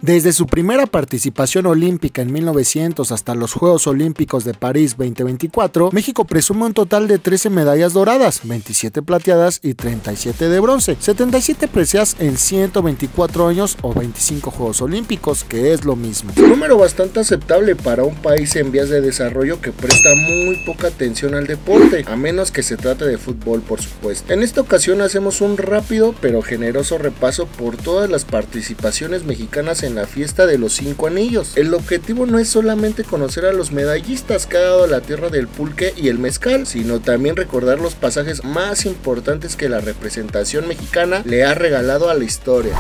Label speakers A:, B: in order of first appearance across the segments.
A: Desde su primera participación olímpica en 1900 hasta los Juegos Olímpicos de París 2024, México presume un total de 13 medallas doradas, 27 plateadas y 37 de bronce, 77 preseas en 124 años o 25 Juegos Olímpicos, que es lo mismo.
B: Un número bastante aceptable para un país en vías de desarrollo que presta muy poca atención al deporte, a menos que se trate de fútbol, por supuesto. En esta ocasión hacemos un rápido pero generoso repaso por todas las participaciones mexicanas en la fiesta de los 5 anillos. El objetivo no es solamente conocer a los medallistas que ha dado la tierra del pulque y el mezcal, sino también recordar los pasajes más importantes que la representación mexicana le ha regalado a la historia.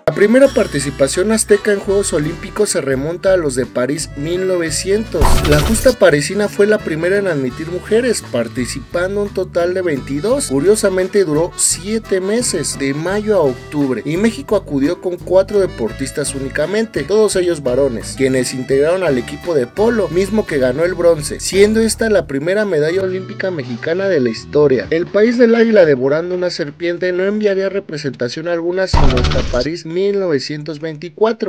B: La primera participación azteca en Juegos Olímpicos se remonta a los de París 1900. La justa parisina fue la primera en admitir mujeres, participando un total de 22. Curiosamente duró 7 meses, de mayo a octubre, y México acudió con 4 deportistas únicamente, todos ellos varones, quienes integraron al equipo de polo, mismo que ganó el bronce, siendo esta la primera medalla olímpica mexicana de la historia. El país del águila devorando una serpiente no enviaría representación alguna sino hasta París 1924,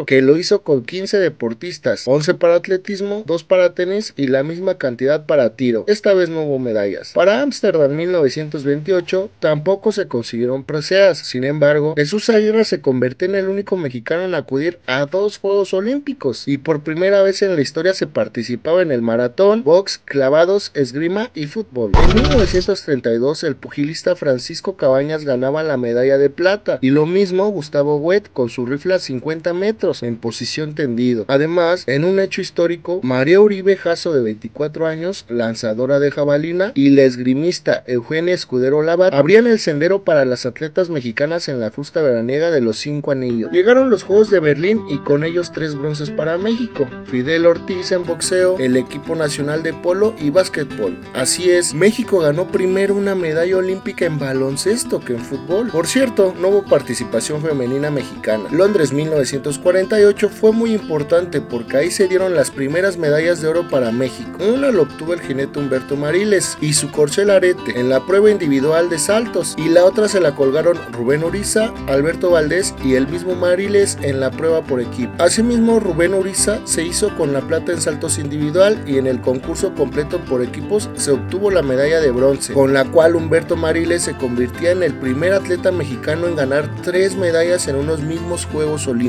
B: que lo hizo con 15 deportistas, 11 para atletismo, 2 para tenis y la misma cantidad para tiro. Esta vez no hubo medallas. Para Ámsterdam 1928 tampoco se consiguieron preseas. Sin embargo, Jesús Aguirre se convirtió en el único mexicano en acudir a 2 Juegos Olímpicos y por primera vez en la historia se participaba en el maratón, box, clavados, esgrima y fútbol. En 1932 el pugilista Francisco Cabañas ganaba la medalla de plata y lo mismo Gustavo Huet con su rifle a 50 metros en posición tendido. Además, en un hecho histórico, María Uribe Jasso, de 24 años, lanzadora de jabalina, y la esgrimista Eugenia Escudero Labat abrían el sendero para las atletas mexicanas en la justa veraniega de los 5 anillos. Llegaron los Juegos de Berlín y con ellos 3 bronces para México: Fidel Ortiz en boxeo, el equipo nacional de polo y básquetbol. Así es, México ganó primero una medalla olímpica en baloncesto que en fútbol. Por cierto, no hubo participación femenina mexicana. Londres 1948 fue muy importante porque ahí se dieron las primeras medallas de oro para México. Una lo obtuvo el jinete Humberto Mariles y su corcel Arete en la prueba individual de saltos, y la otra se la colgaron Rubén Uriza, Alberto Valdés y el mismo Mariles en la prueba por equipo. Asimismo, Rubén Uriza se hizo con la plata en saltos individual y en el concurso completo por equipos se obtuvo la medalla de bronce, con la cual Humberto Mariles se convirtió en el primer atleta mexicano en ganar 3 medallas en unos mismos Juegos Olímpicos.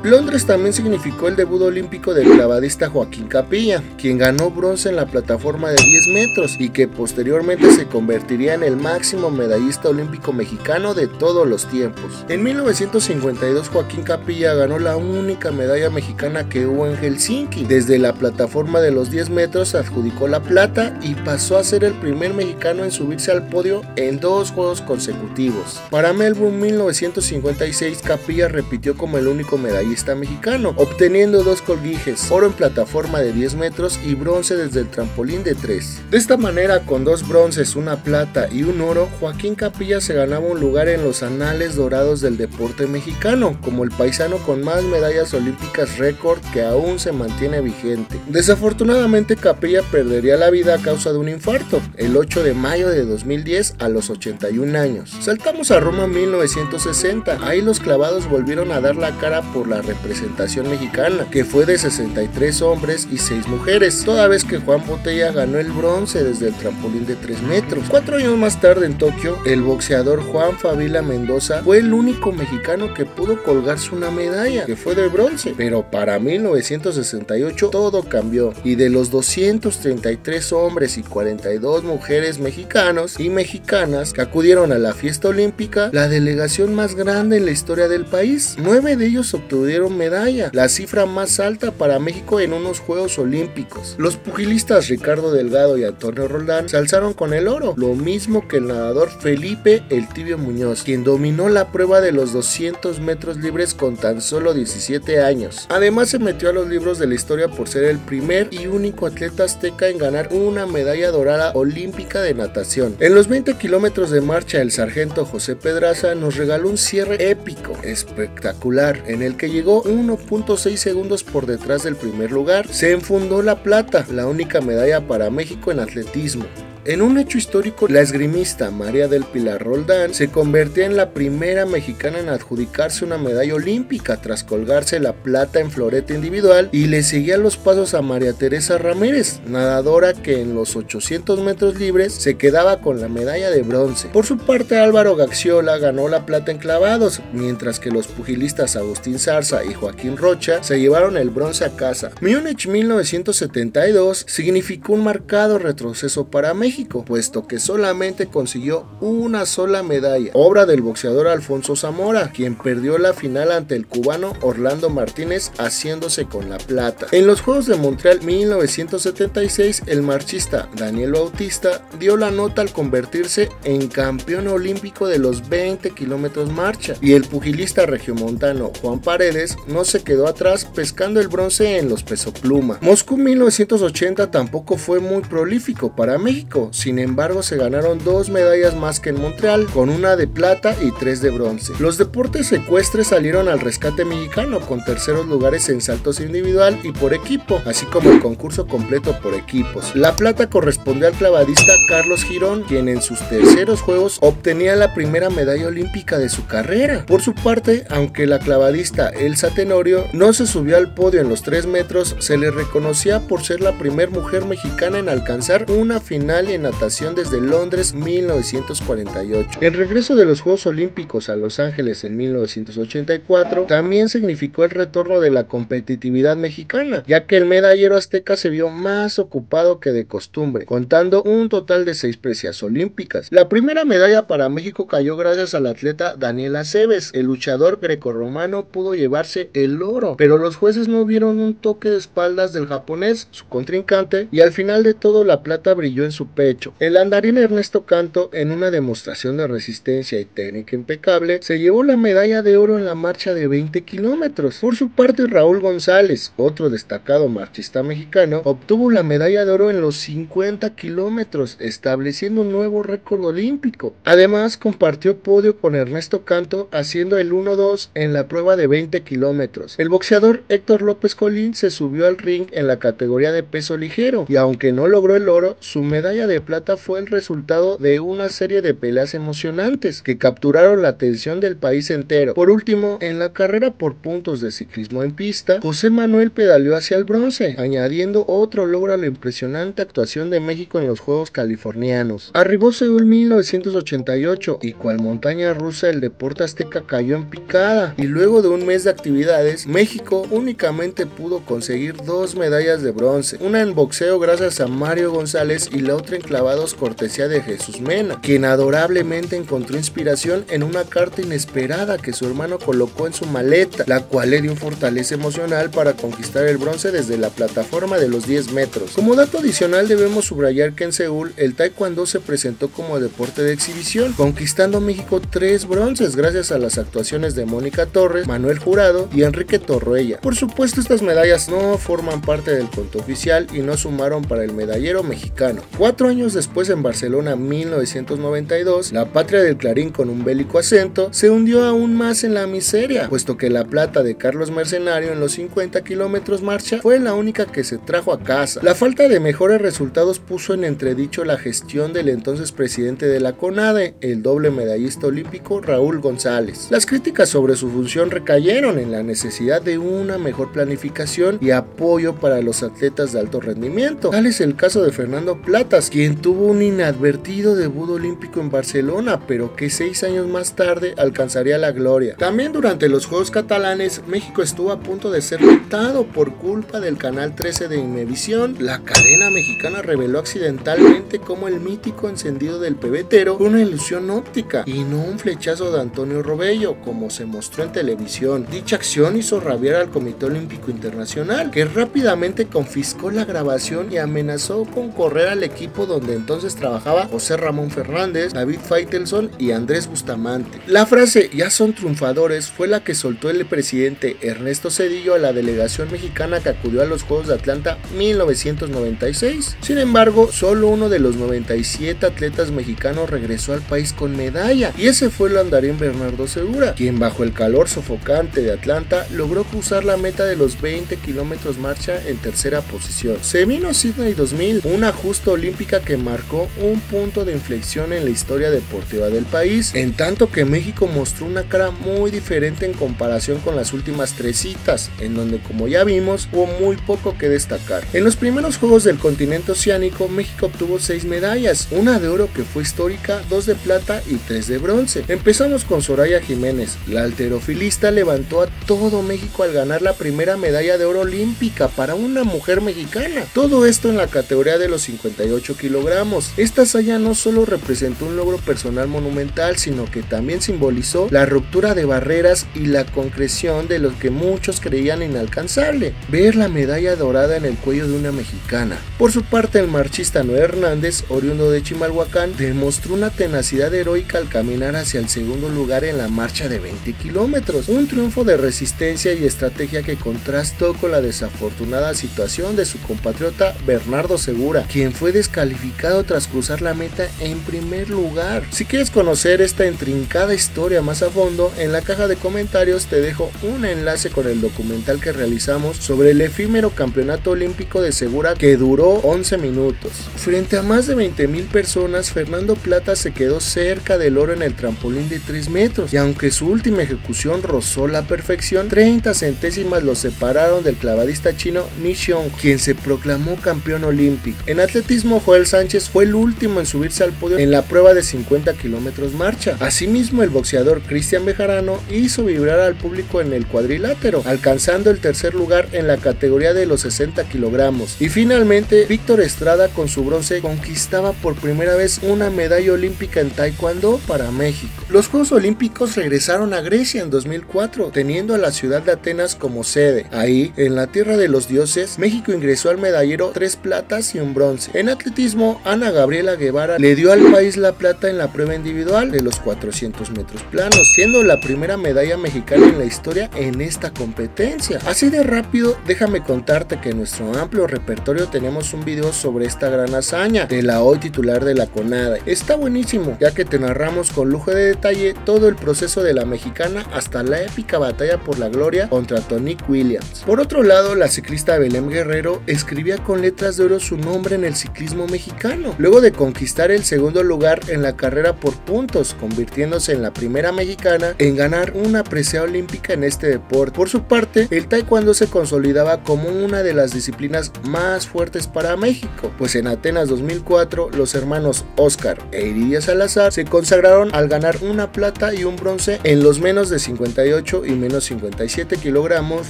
B: Londres también significó el debut olímpico del clavadista Joaquín Capilla, quien ganó bronce en la plataforma de 10 metros y que posteriormente se convertiría en el máximo medallista olímpico mexicano de todos los tiempos. En 1952 Joaquín Capilla ganó la única medalla mexicana que hubo en Helsinki. Desde la plataforma de los 10 metros se adjudicó la plata y pasó a ser el primer mexicano en subirse al podio en 2 juegos consecutivos. Para Melbourne 1956 Capilla repitió como el único medallista mexicano, obteniendo 2 colguijes, oro en plataforma de 10 metros y bronce desde el trampolín de 3. De esta manera, con 2 bronces, una plata y un oro, Joaquín Capilla se ganaba un lugar en los anales dorados del deporte mexicano, como el paisano con más medallas olímpicas récord que aún se mantiene vigente. Desafortunadamente, Capilla perdería la vida a causa de un infarto, el 8 de mayo de 2010 a los 81 años. Saltamos a Roma 1960, ahí los clavados volvieron a dar la cara por la representación mexicana, que fue de 63 hombres y 6 mujeres, toda vez que Juan Botella ganó el bronce desde el trampolín de 3 metros. 4 años más tarde en Tokio, el boxeador Juan Favila Mendoza fue el único mexicano que pudo colgarse una medalla, que fue de bronce, pero para 1968 todo cambió, y de los 233 hombres y 42 mujeres mexicanos y mexicanas que acudieron a la fiesta olímpica, la delegación más grande en la historia del país, 9 de ellos obtuvieron medalla, la cifra más alta para México en unos Juegos Olímpicos. Los pugilistas Ricardo Delgado y Antonio Roldán se alzaron con el oro, lo mismo que el nadador Felipe El Tibio Muñoz, quien dominó la prueba de los 200 metros libres con tan solo 17 años. Además se metió a los libros de la historia por ser el primer y único atleta azteca en ganar una medalla dorada olímpica de natación. En los 20 kilómetros de marcha, el sargento José Pedraza nos regaló un cierre épico, espectacular, en el que llegó 1.6 segundos por detrás del primer lugar. Se enfundó la plata, la única medalla para México en atletismo. En un hecho histórico, la esgrimista María del Pilar Roldán se convertía en la primera mexicana en adjudicarse una medalla olímpica tras colgarse la plata en floreta individual, y le seguía los pasos a María Teresa Ramírez, nadadora que en los 800 metros libres se quedaba con la medalla de bronce. Por su parte, Álvaro Gaxiola ganó la plata en clavados, mientras que los pugilistas Agustín Zarza y Joaquín Rocha se llevaron el bronce a casa. Múnich 1972 significó un marcado retroceso para México, puesto que solamente consiguió una sola medalla, obra del boxeador Alfonso Zamora, quien perdió la final ante el cubano Orlando Martínez, haciéndose con la plata. En los Juegos de Montreal 1976, el marchista Daniel Bautista dio la nota al convertirse en campeón olímpico de los 20 kilómetros marcha, y el pugilista regiomontano Juan Paredes no se quedó atrás, pescando el bronce en los pesopluma. Moscú 1980 tampoco fue muy prolífico para México, sin embargo se ganaron 2 medallas más que en Montreal, con una de plata y 3 de bronce. Los deportes ecuestres salieron al rescate mexicano, con terceros lugares en saltos individual y por equipo, así como el concurso completo por equipos. La plata correspondió al clavadista Carlos Girón, quien en sus terceros juegos obtenía la primera medalla olímpica de su carrera. Por su parte, aunque la clavadista Elsa Tenorio no se subió al podio en los 3 metros, se le reconocía por ser la primera mujer mexicana en alcanzar una final en natación desde Londres 1948. El regreso de los Juegos Olímpicos a Los Ángeles en 1984 también significó el retorno de la competitividad mexicana, ya que el medallero azteca se vio más ocupado que de costumbre, contando un total de 6 preseas olímpicas. La primera medalla para México cayó gracias al atleta Daniel Aceves. El luchador grecorromano pudo llevarse el oro, pero los jueces no vieron un toque de espaldas del japonés, su contrincante, y al final de todo la plata brilló en su pecho. El andarín Ernesto Canto, en una demostración de resistencia y técnica impecable, se llevó la medalla de oro en la marcha de 20 kilómetros. Por su parte, Raúl González, otro destacado marchista mexicano, obtuvo la medalla de oro en los 50 kilómetros, estableciendo un nuevo récord olímpico. Además, compartió podio con Ernesto Canto, haciendo el 1-2 en la prueba de 20 kilómetros. El boxeador Héctor López Colín se subió al ring en la categoría de peso ligero, y aunque no logró el oro, su medalla de plata fue el resultado de una serie de peleas emocionantes que capturaron la atención del país entero. Por último, en la carrera por puntos de ciclismo en pista, José Manuel pedaleó hacia el bronce, añadiendo otro logro a la impresionante actuación de México en los Juegos Californianos. Arribó Seúl 1988 y cual montaña rusa el deporte azteca cayó en picada, y luego de un mes de actividades, México únicamente pudo conseguir 2 medallas de bronce, una en boxeo gracias a Mario González y la otra en clavados cortesía de Jesús Mena, quien adorablemente encontró inspiración en una carta inesperada que su hermano colocó en su maleta, la cual le dio fortaleza emocional para conquistar el bronce desde la plataforma de los 10 metros. Como dato adicional, debemos subrayar que en Seúl el taekwondo se presentó como deporte de exhibición, conquistando México 3 bronces gracias a las actuaciones de Mónica Torres, Manuel Jurado y Enrique Torroella. Por supuesto, estas medallas no forman parte del conto oficial y no sumaron para el medallero mexicano. 4 años después, en Barcelona 1992, la patria del Clarín con un bélico acento se hundió aún más en la miseria, puesto que la plata de Carlos Mercenario en los 50 kilómetros marcha fue la única que se trajo a casa. La falta de mejores resultados puso en entredicho la gestión del entonces presidente de la CONADE, el doble medallista olímpico Raúl González. Las críticas sobre su función recayeron en la necesidad de una mejor planificación y apoyo para los atletas de alto rendimiento. Tal es el caso de Fernando Platas, quien tuvo un inadvertido debut olímpico en Barcelona, pero que 6 años más tarde alcanzaría la gloria. También durante los Juegos Catalanes, México estuvo a punto de ser vetado por culpa del canal 13 de Imevisión. La cadena mexicana reveló accidentalmente cómo el mítico encendido del pebetero fue una ilusión óptica y no un flechazo de Antonio Robello, como se mostró en televisión. Dicha acción hizo rabiar al Comité Olímpico Internacional, que rápidamente confiscó la grabación y amenazó con correr al equipo donde entonces trabajaba José Ramón Fernández, David Faitelson y Andrés Bustamante. La frase "ya son triunfadores" fue la que soltó el presidente Ernesto Zedillo a la delegación mexicana que acudió a los Juegos de Atlanta 1996. Sin embargo, solo uno de los 97 atletas mexicanos regresó al país con medalla, y ese fue el andarín Bernardo Segura, quien bajo el calor sofocante de Atlanta logró cruzar la meta de los 20 kilómetros marcha en tercera posición. Se vino Sydney 2000, una justa olímpica olímpica que marcó un punto de inflexión en la historia deportiva del país, en tanto que México mostró una cara muy diferente en comparación con las últimas 3 citas, en donde, como ya vimos, hubo muy poco que destacar. En los primeros Juegos del continente oceánico, México obtuvo 6 medallas, una de oro que fue histórica, 2 de plata y 3 de bronce. Empezamos con Soraya Jiménez, la halterofilista levantó a todo México al ganar la primera medalla de oro olímpica para una mujer mexicana, todo esto en la categoría de los 58 kilogramos. Esta hazaña no solo representó un logro personal monumental, sino que también simbolizó la ruptura de barreras y la concreción de lo que muchos creían inalcanzable, ver la medalla dorada en el cuello de una mexicana. Por su parte, el marchista Noé Hernández, oriundo de Chimalhuacán, demostró una tenacidad heroica al caminar hacia el segundo lugar en la marcha de 20 kilómetros, un triunfo de resistencia y estrategia que contrastó con la desafortunada situación de su compatriota Bernardo Segura, quien fue descalificado tras cruzar la meta en primer lugar. Si quieres conocer esta intrincada historia más a fondo, en la caja de comentarios te dejo un enlace con el documental que realizamos sobre el efímero campeonato olímpico de Segura, que duró 11 minutos. Frente a más de 20,000 personas, Fernando Plata se quedó cerca del oro en el trampolín de 3 metros, y aunque su última ejecución rozó la perfección, 30 centésimas lo separaron del clavadista chino Ni Xiong, quien se proclamó campeón olímpico. En atletismo, Joel Sánchez fue el último en subirse al podio en la prueba de 50 kilómetros marcha. Asimismo, el boxeador Cristian Bejarano hizo vibrar al público en el cuadrilátero, alcanzando el tercer lugar en la categoría de los 60 kilogramos. Y finalmente, Víctor Estrada, con su bronce, conquistaba por primera vez una medalla olímpica en taekwondo para México. Los Juegos Olímpicos regresaron a Grecia en 2004, teniendo a la ciudad de Atenas como sede. Ahí, en la tierra de los dioses, México ingresó al medallero 3 platas y un bronce. En atletismo, Ana Gabriela Guevara le dio al país la plata en la prueba individual de los 400 metros planos, siendo la primera medalla mexicana en la historia en esta competencia. Así de rápido, déjame contarte que en nuestro amplio repertorio tenemos un video sobre esta gran hazaña de la hoy titular de la CONADE. Está buenísimo, ya que te narramos con lujo de detalle todo el proceso de la mexicana hasta la épica batalla por la gloria contra Tonique Williams. Por otro lado, la ciclista Belén Guerrero escribía con letras de oro su nombre en el ciclismo mexicano, luego de conquistar el segundo lugar en la carrera por puntos, convirtiéndose en la primera mexicana en ganar una presea olímpica en este deporte. Por su parte, el taekwondo se consolidaba como una de las disciplinas más fuertes para México, pues en Atenas 2004 los hermanos Oscar e Iridia Salazar se consagraron al ganar una plata y un bronce en los menos de 58 y menos 57 kilogramos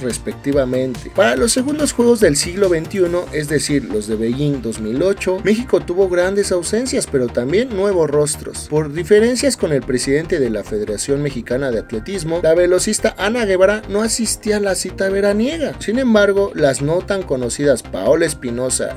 B: respectivamente. Para los segundos Juegos del siglo XXI, es decir, los de Beijing 2008, México tuvo grandes ausencias, pero también nuevos rostros. Por diferencias con el presidente de la Federación Mexicana de Atletismo, la velocista Ana Guevara no asistía a la cita veraniega. Sin embargo, las no tan conocidas Paola Espinosa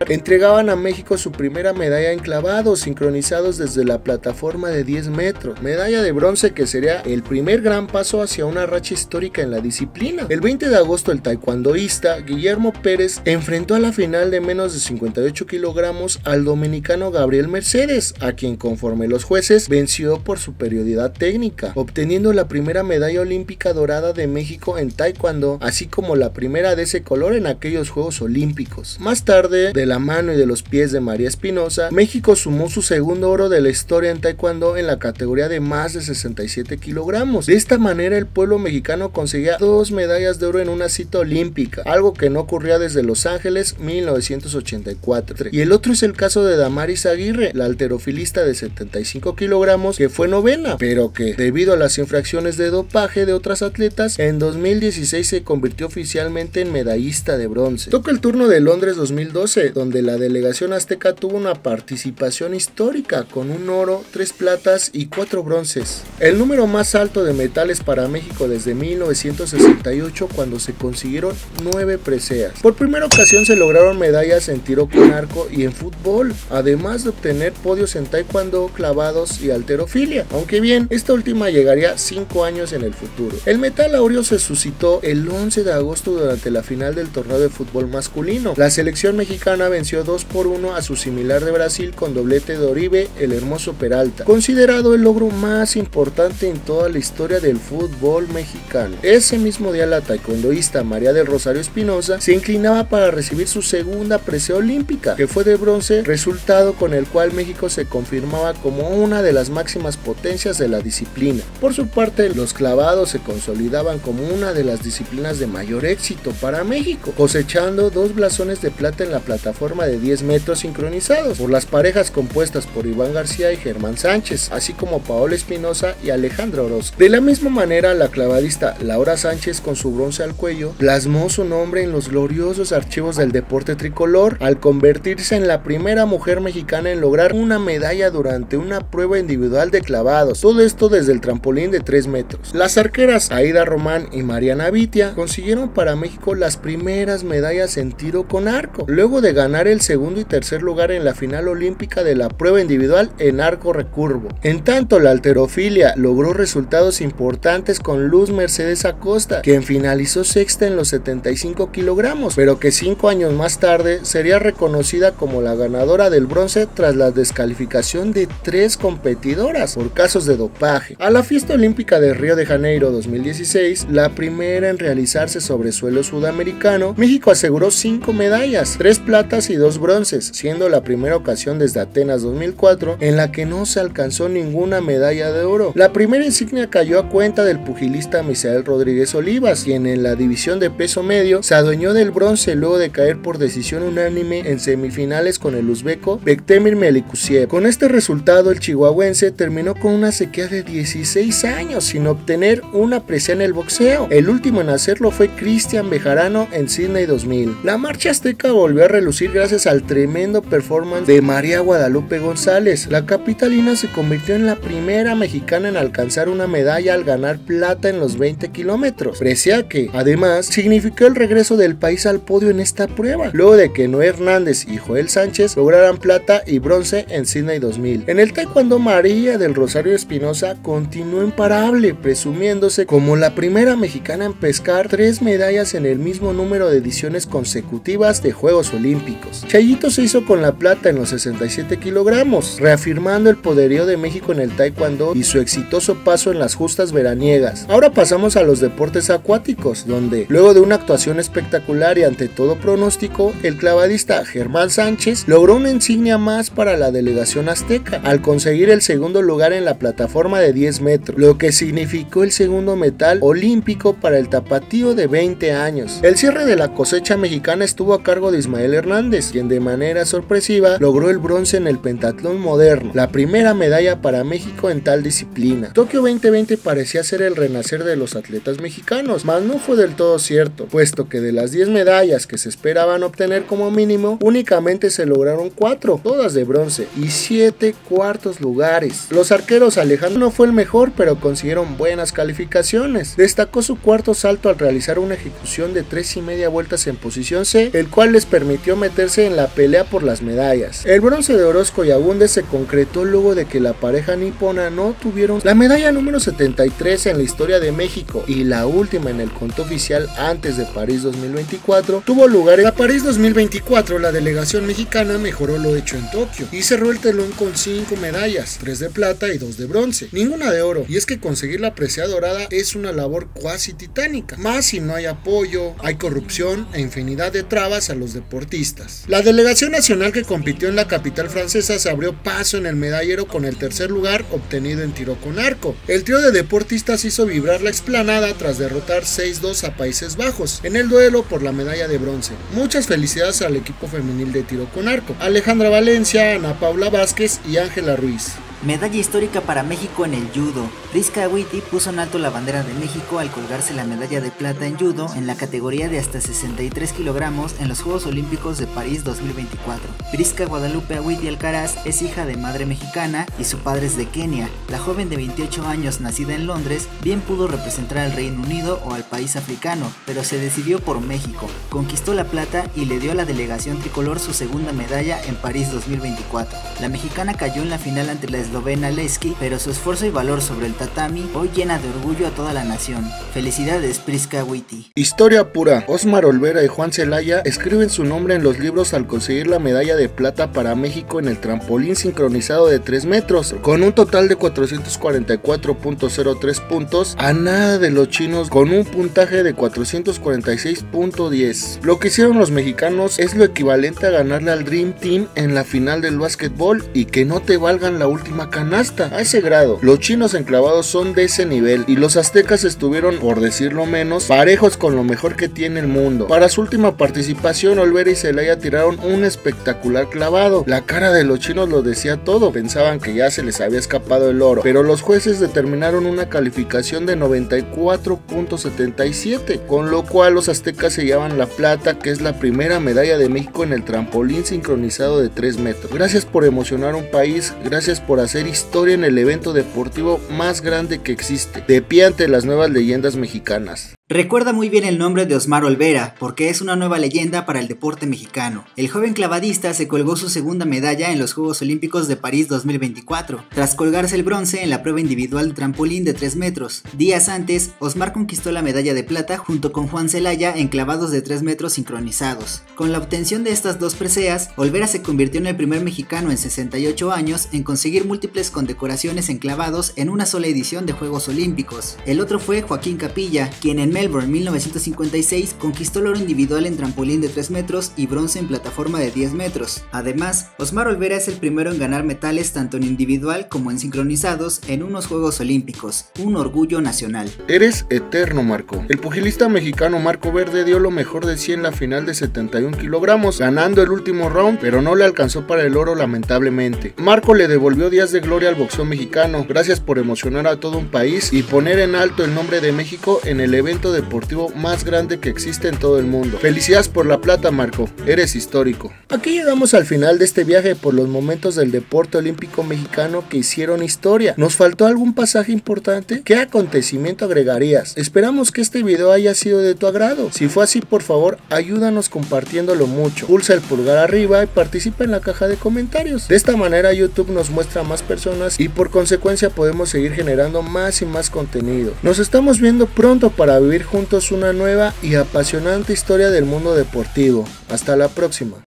B: entregaban a México su primera medalla en clavados sincronizados desde la plataforma de 10 metros, medalla de bronce que sería el primer gran paso hacia una racha histórica en la disciplina. El 20 de agosto el taekwondoísta Guillermo Pérez enfrentó a la final de menos de 58 kilogramos al dominicano Gabriel Mercedes, a quien conforme los jueces venció por superioridad técnica, obteniendo la primera medalla olímpica dorada de México en taekwondo, así como la primera de ese color en aquellos Juegos Olímpicos. Más tarde, de la mano y de los pies de María Espinosa, México sumó su segundo oro de la historia en taekwondo en la categoría de más de 67 kilogramos. De esta manera, el pueblo mexicano conseguía 2 medallas de oro en una cita olímpica, algo que no ocurría desde Los Ángeles 1984. Y el otro es el caso de Damaris Aguirre, la halterofilista de 75 kilogramos, que fue novena, pero que, debido a las infracciones de dopaje de otras atletas, en 2016 se convirtió oficialmente en medallista de bronce. Toca el turno de Londres 2012, donde la delegación azteca tuvo una participación histórica con un oro, 3 platas y 4 bronces. El número más alto de metales para México desde 1968, cuando se consiguieron 9 preseas. Por primera ocasión se lograron medallas en tiro con arco y en fútbol, además de obtener podios en taekwondo, clavados y halterofilia, aunque bien, esta última llegaría 5 años en el futuro. El metal áureo se suscitó el 11 de agosto durante la final del torneo de fútbol masculino. La selección mexicana venció 2-1 a su similar de Brasil con doblete de Oribe el Hermoso Peralta, considerado el logro más importante en toda la historia del fútbol mexicano. Ese mismo día la taekwondoísta María del Rosario Espinosa se inclinaba para recibir su segunda presea olímpica, que fue de bronce, resultado con el cual México se confirmaba como una de las máximas potencias de la disciplina. Por su parte, los clavados se consolidaban como una de las disciplinas de mayor éxito para México, cosechando 2 blasones de plata en la plataforma de 10 metros sincronizados por las parejas compuestas por Iván García y Germán Sánchez, así como Paola Espinosa y Alejandra Orozco. De la misma manera, la clavadista Laura Sánchez, con su bronce al cuello, plasmó su nombre en los gloriosos archivos del deporte tricolor al convertirse en la primera mujer mexicana en lograr una medalla durante una prueba individual de clavados, todo esto desde el trampolín de 3 metros. Las arqueras Aida Román y Mariana Vitia consiguieron para México las primeras medallas en tiro con arco, luego de ganar el segundo y tercer lugar en la final olímpica de la prueba individual en arco recurvo. En tanto, la halterofilia logró resultados importantes con Luz Mercedes Acosta, quien finalizó sexta en los 75 kilogramos, pero que 5 años más tarde sería reconocida como la ganadora del bronce tras la descalificación de 3 competidoras por casos de dopaje. A la fiesta olímpica de Río de Janeiro 2016, la primera en realizarse sobre suelo sudamericano, México aseguró 5 medallas, 3 platas y 2 bronces, siendo la primera ocasión desde Atenas 2004 en la que no se alcanzó ninguna medalla de oro. La primera insignia cayó a cuenta del pugilista Misael Rodríguez Olivas, quien en la división de peso medio se adueñó del bronce luego de caer por decisión unánime en semifinales con el uzbeco Bektemir Melikusiev. Con este resultado, el chihuahuense terminó con una sequía de 16 años sin obtener una presea en el boxeo. El último en hacerlo fue Cristian Bejarano en Sydney 2000. La marcha azteca volvió a relucir gracias al tremendo performance de María Guadalupe González. La capitalina se convirtió en la primera mexicana en alcanzar una medalla al ganar plata en los 20 kilómetros, presea que, además, significó el regreso del país al podio en esta prueba, luego de que Noé Hernández y Joel Sánchez lograran plata y bronce en Sydney 2000. En el taekwondo, María del Rosario Espinosa continuó imparable, presumiéndose como la primera mexicana en pescar 3 medallas en el mismo número de ediciones consecutivas de Juegos Olímpicos. Chayito se hizo con la plata en los 67 kilogramos, reafirmando el poderío de México en el taekwondo y su exitoso paso en las justas veraniegas. Ahora pasamos a los deportes acuáticos, donde, luego de una actuación espectacular y ante todo pronóstico, el clavadista Germán Sánchez logró una insignia más para la delegación azteca, al conseguir el segundo lugar en la plataforma de 10 metros, lo que significó el segundo metal olímpico para el tapatío de 20 años. El cierre de la cosecha mexicana estuvo a cargo de Ismael Hernández, quien de manera sorpresiva logró el bronce en el pentatlón moderno, la primera medalla para México en tal disciplina. Tokio 2020 parecía ser el renacer de los atletas mexicanos, mas no fue del todo cierto, puesto que de las 10 medallas que se esperaban obtener como mínimo, únicamente se lograron 4, todas de bronce, y 7 cuartos lugares. Los arqueros Alejandro no fue el mejor, pero consiguieron buenas calificaciones. Destacó su cuarto salto al realizar una ejecución de 3,5 vueltas en posición C, el cual les permitió meterse en la pelea por las medallas. El bronce de Orozco y Agúndez se concretó luego de que la pareja nipona no tuvieron la medalla número 73 en la historia de México y la última en el conteo oficial antes de París 2024 tuvo lugar en París 2024. La delegación mexicana mejoró lo hecho en Tokio y cerró el telón con 5 medallas, 3 de plata y 2 de bronce, ninguna de oro, y es que conseguir la presea dorada es una labor cuasi titánica, más si no hay apoyo, hay corrupción e infinidad de trabas a los deportistas. La delegación nacional que compitió en la capital francesa se abrió paso en el medallero con el tercer lugar obtenido en tiro con arco. El trío de deportistas hizo vibrar la explanada tras derrotar 6-2 a Países Bajos en el duelo por la medalla de bronce. Muchas felicidades al equipo femenil de tiro con arco, Alejandra Valencia, Ana Paula Vázquez y Ángela Ruiz.
C: Medalla histórica para México en el judo. Prisca Witty puso en alto la bandera de México al colgarse la medalla de plata en judo en la categoría de hasta 63 kilogramos en los Juegos Olímpicos de París 2024. Prisca Guadalupe Witty Alcaraz es hija de madre mexicana y su padre es de Kenia. La joven de 28 años, nacida en Londres, bien pudo representar al Reino Unido o al país africano, pero se decidió por México. Conquistó la plata y le dio a la delegación tricolor su segunda medalla en París 2024. La mexicana cayó en la final ante la eslovena Leski, pero su esfuerzo y valor sobre el tatami hoy llena de orgullo a toda la nación. Felicidades, Prisca Witty.
B: Historia pura. Osmar Olvera y Juan Celaya escriben su nombre en los libros al conseguir la medalla de plata para México en el trampolín sincronizado de 3 metros, con un total de 444.03 puntos, a nada de los chinos con un puntaje de 446.10. Lo que hicieron los mexicanos es lo equivalente a ganarle al Dream Team en la final del básquetbol y que no te valgan la última canasta. A ese grado, los chinos enclavados son de ese nivel y los aztecas estuvieron, por decirlo menos, parejos con lo mejor que tiene el mundo. Para su última participación, Olvera y Celaya tiraron un espectacular clavado. La cara de los chinos lo decía todo, pensaban que ya se les había escapado el oro, pero los jueces determinaron una calificación de 94.77, con lo cual los aztecas se llevan la plata, que es la primera medalla de México en el trampolín sincronizado de 3 metros. Gracias por emocionar a un país, gracias por hacer historia en el evento deportivo más grande que existe, de pie ante las nuevas leyendas mexicanas.
C: Recuerda muy bien el nombre de Osmar Olvera, porque es una nueva leyenda para el deporte mexicano. El joven clavadista se colgó su segunda medalla en los Juegos Olímpicos de París 2024, tras colgarse el bronce en la prueba individual de trampolín de 3 metros. Días antes, Osmar conquistó la medalla de plata junto con Juan Celaya en clavados de 3 metros sincronizados. Con la obtención de estas dos preseas, Olvera se convirtió en el primer mexicano en 68 años en conseguir múltiples condecoraciones en clavados en una sola edición de Juegos Olímpicos. El otro fue Joaquín Capilla, quien en Melbourne 1956 conquistó el oro individual en trampolín de 3 metros y bronce en plataforma de 10 metros. Además, Osmar Olvera es el primero en ganar metales tanto en individual como en sincronizados en unos Juegos Olímpicos, un orgullo nacional.
B: Eres eterno, Marco. El pugilista mexicano Marco Verde dio lo mejor de sí en la final de 71 kilogramos, ganando el último round, pero no le alcanzó para el oro lamentablemente. Marco le devolvió días de gloria al boxeo mexicano. Gracias por emocionar a todo un país y poner en alto el nombre de México en el evento deportivo más grande que existe en todo el mundo. Felicidades por la plata, Marco, eres histórico. Aquí llegamos al final de este viaje por los momentos del deporte olímpico mexicano que hicieron historia. ¿Nos faltó algún pasaje importante? ¿Qué acontecimiento agregarías? Esperamos que este video haya sido de tu agrado. Si fue así, por favor, ayúdanos compartiéndolo mucho. Pulsa el pulgar arriba y participa en la caja de comentarios. De esta manera YouTube nos muestra a más personas y por consecuencia podemos seguir generando más y más contenido. Nos estamos viendo pronto para vivir juntos una nueva y apasionante historia del mundo deportivo. Hasta la próxima.